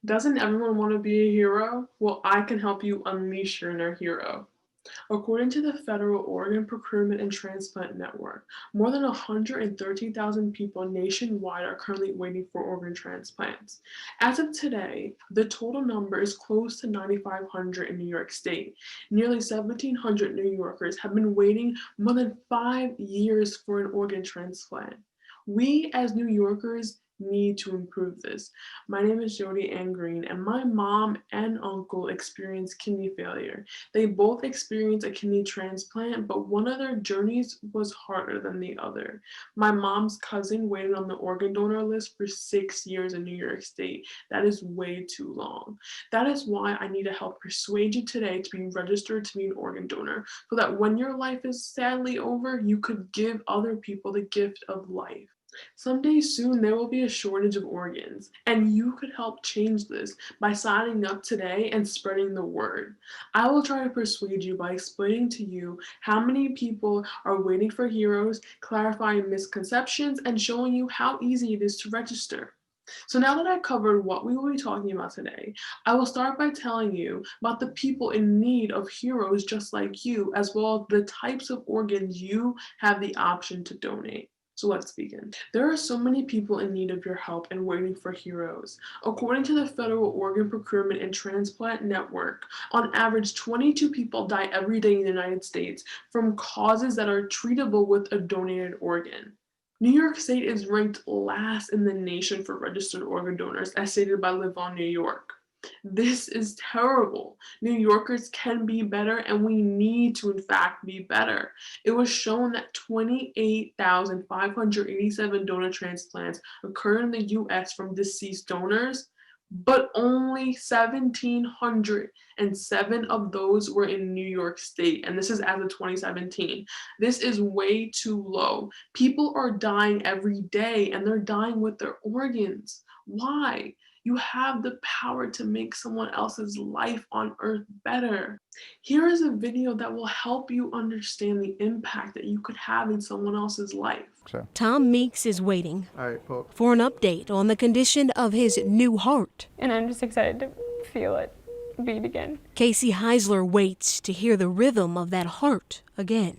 Doesn't everyone want to be a hero? Well, I can help you unleash your inner hero. According to the Federal Organ Procurement and Transplant Network, more than 113,000 people nationwide are currently waiting for organ transplants. As of today, the total number is close to 9,500 in New York State. Nearly 1,700 New Yorkers have been waiting more than 5 years for an organ transplant. We as New Yorkers need to improve this. My name is Jody Ann Green, and my mom and uncle experienced kidney failure. They both experienced a kidney transplant, but one of their journeys was harder than the other. My mom's cousin waited on the organ donor list for 6 years in New York State. That is way too long. That is why I need to help persuade you today to be registered to be an organ donor, so that when your life is sadly over, you could give other people the gift of life. Someday soon, there will be a shortage of organs, and you could help change this by signing up today and spreading the word. I will try to persuade you by explaining to you how many people are waiting for heroes, clarifying misconceptions, and showing you how easy it is to register. So now that I've covered what we will be talking about today, I will start by telling you about the people in need of heroes just like you, as well as the types of organs you have the option to donate. So let's begin. There are so many people in need of your help and waiting for heroes. According to the Federal Organ Procurement and Transplant Network, on average, 22 people die every day in the United States from causes that are treatable with a donated organ. New York State is ranked last in the nation for registered organ donors, as stated by Live On New York. This is terrible. New Yorkers can be better, and we need to, in fact, be better. It was shown that 28,587 donor transplants occurred in the US from deceased donors, but only 1,707 of those were in New York State, and this is as of 2017. This is way too low. People are dying every day, and they're dying with their organs. Why? You have the power to make someone else's life on earth better. Here is a video that will help you understand the impact that you could have in someone else's life. Tom Meeks is waiting for an update on the condition of his new heart. And I'm just excited to feel it beat again. Casey Heisler waits to hear the rhythm of that heart again.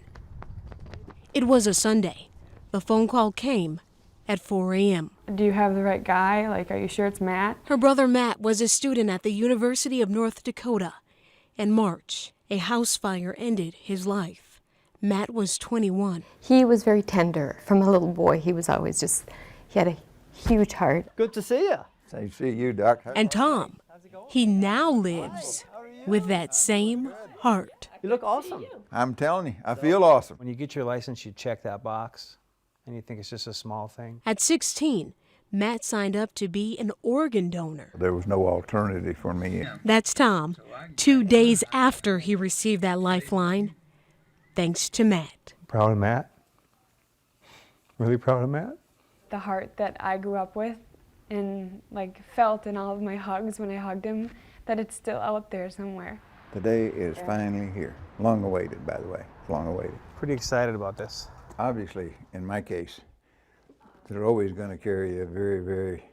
It was a Sunday. The phone call came at 4 a.m. Do you have the right guy? Like, are you sure it's Matt? Her brother Matt was a student at the University of North Dakota. In March, a house fire ended his life. Matt was 21. He was very tender. From a little boy, he was always he had a huge heart. Good to see you. Say, see you, Doc. And Tom, he now lives with that same heart. You look awesome. I'm telling you, I feel awesome. When you get your license, you check that box, and you think it's just a small thing. At 16, Matt signed up to be an organ donor. There was no alternative for me. That's Tom, 2 days after he received that lifeline, thanks to Matt. Proud of Matt. Really proud of Matt. The heart that I grew up with and felt in all of my hugs when I hugged him, that it's still out there somewhere. The day is finally here. Long awaited, by the way. Long awaited. Pretty excited about this. Obviously, in my case, they're always going to carry a very, very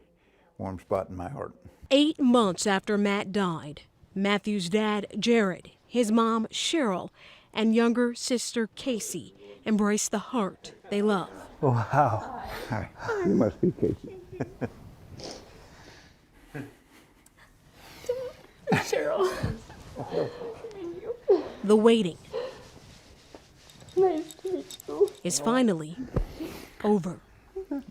warm spot in my heart. 8 months after Matt died, Matthew's dad, Jared, his mom, Cheryl, and younger sister, Casey, embraced the heart they love. Wow. Hi. You must be Casey. Cheryl. The waiting Nice to meet you. is finally over.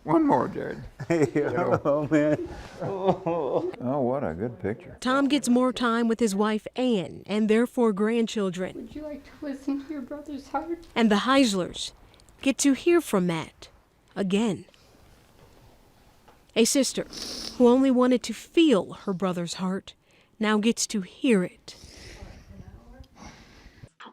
One more, Jared. Oh, man. Oh, what a good picture. Tom gets more time with his wife, Ann, and their 4 grandchildren. Would you like to listen to your brother's heart? And the Heislers get to hear from Matt again. A sister who only wanted to feel her brother's heart now gets to hear it.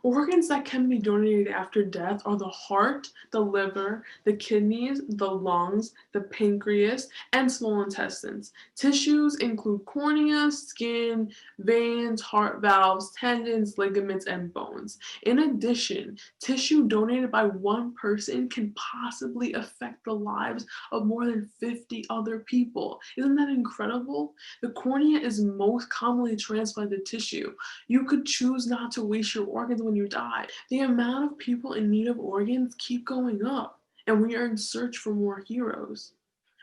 Organs that can be donated after death are the heart, the liver, the kidneys, the lungs, the pancreas, and small intestines. Tissues include cornea, skin, veins, heart valves, tendons, ligaments, and bones. In addition, tissue donated by one person can possibly affect the lives of more than 50 other people. Isn't that incredible? The cornea is most commonly transplanted tissue. You could choose not to waste your organs when you die. The amount of people in need of organs keep going up, and we are in search for more heroes.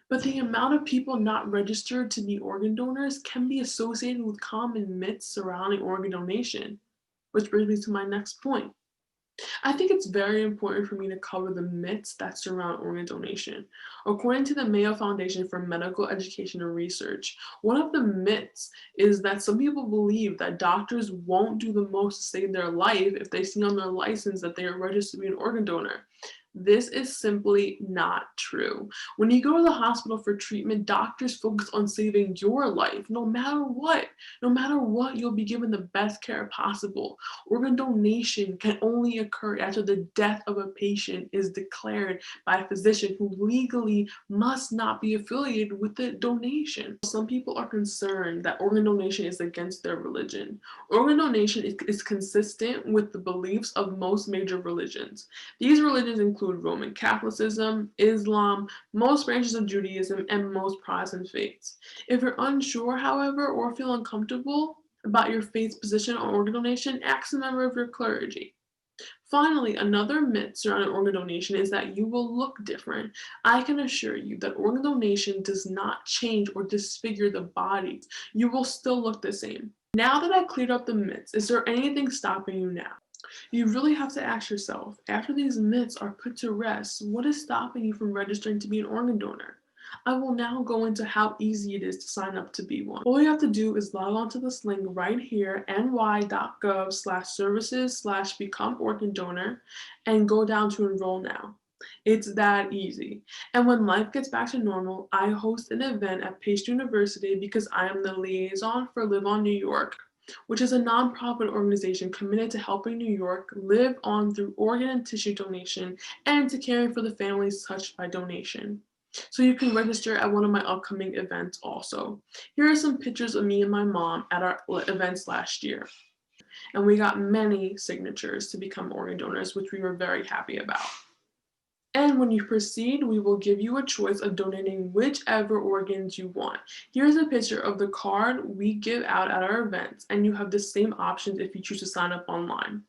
But the amount of people not registered to be organ donors can be associated with common myths surrounding organ donation, which brings me to my next point. I think it's very important for me to cover the myths that surround organ donation. According to the Mayo Foundation for Medical Education and Research, one of the myths is that some people believe that doctors won't do the most to save their life if they see on their license that they are registered to be an organ donor. This is simply not true. When you go to the hospital for treatment, doctors focus on saving your life, no matter what. No matter what, you'll be given the best care possible. Organ donation can only occur after the death of a patient is declared by a physician who legally must not be affiliated with the donation. Some people are concerned that organ donation is against their religion. Organ donation is consistent with the beliefs of most major religions. These religions include Roman Catholicism, Islam, most branches of Judaism, and most Protestant faiths. If you're unsure, however, or feel uncomfortable about your faith's position on organ donation, ask a member of your clergy. Finally, another myth surrounding organ donation is that you will look different. I can assure you that organ donation does not change or disfigure the body. You will still look the same. Now that I've cleared up the myths, is there anything stopping you now? You really have to ask yourself, after these myths are put to rest, what is stopping you from registering to be an organ donor? I will now go into how easy it is to sign up to be one. All you have to do is log on to this link right here, ny.gov/services/become organ donor, and go down to enroll now. It's that easy. And when life gets back to normal, I host an event at Pace University because I am the liaison for Live On New York, which is a nonprofit organization committed to helping New York live on through organ and tissue donation and to caring for the families touched by donation. So you can register at one of my upcoming events also. Here are some pictures of me and my mom at our events last year. And we got many signatures to become organ donors, which we were very happy about. And when you proceed, we will give you a choice of donating whichever organs you want. Here's a picture of the card we give out at our events, and you have the same options if you choose to sign up online.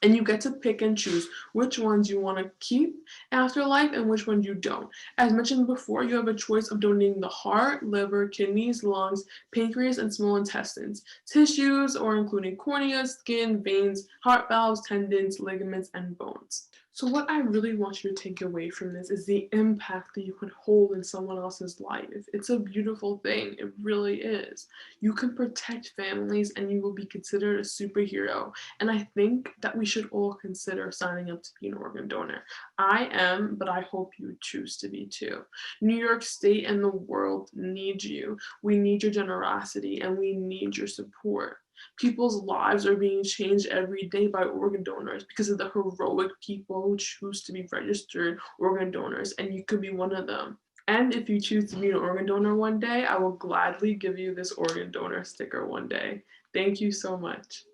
And you get to pick and choose which ones you want to keep after life and which ones you don't. As mentioned before, you have a choice of donating the heart, liver, kidneys, lungs, pancreas, and small intestines, tissues, or including cornea, skin, veins, heart valves, tendons, ligaments, and bones. So what I really want you to take away from this is the impact that you can hold in someone else's life. It's a beautiful thing. It really is. You can protect families and you will be considered a superhero. And I think that we should all consider signing up to be an organ donor. I am, but I hope you choose to be too. New York State and the world need you. We need your generosity and we need your support. People's lives are being changed every day by organ donors because of the heroic people who choose to be registered organ donors, and you could be one of them. And if you choose to be an organ donor one day, I will gladly give you this organ donor sticker one day. Thank you so much.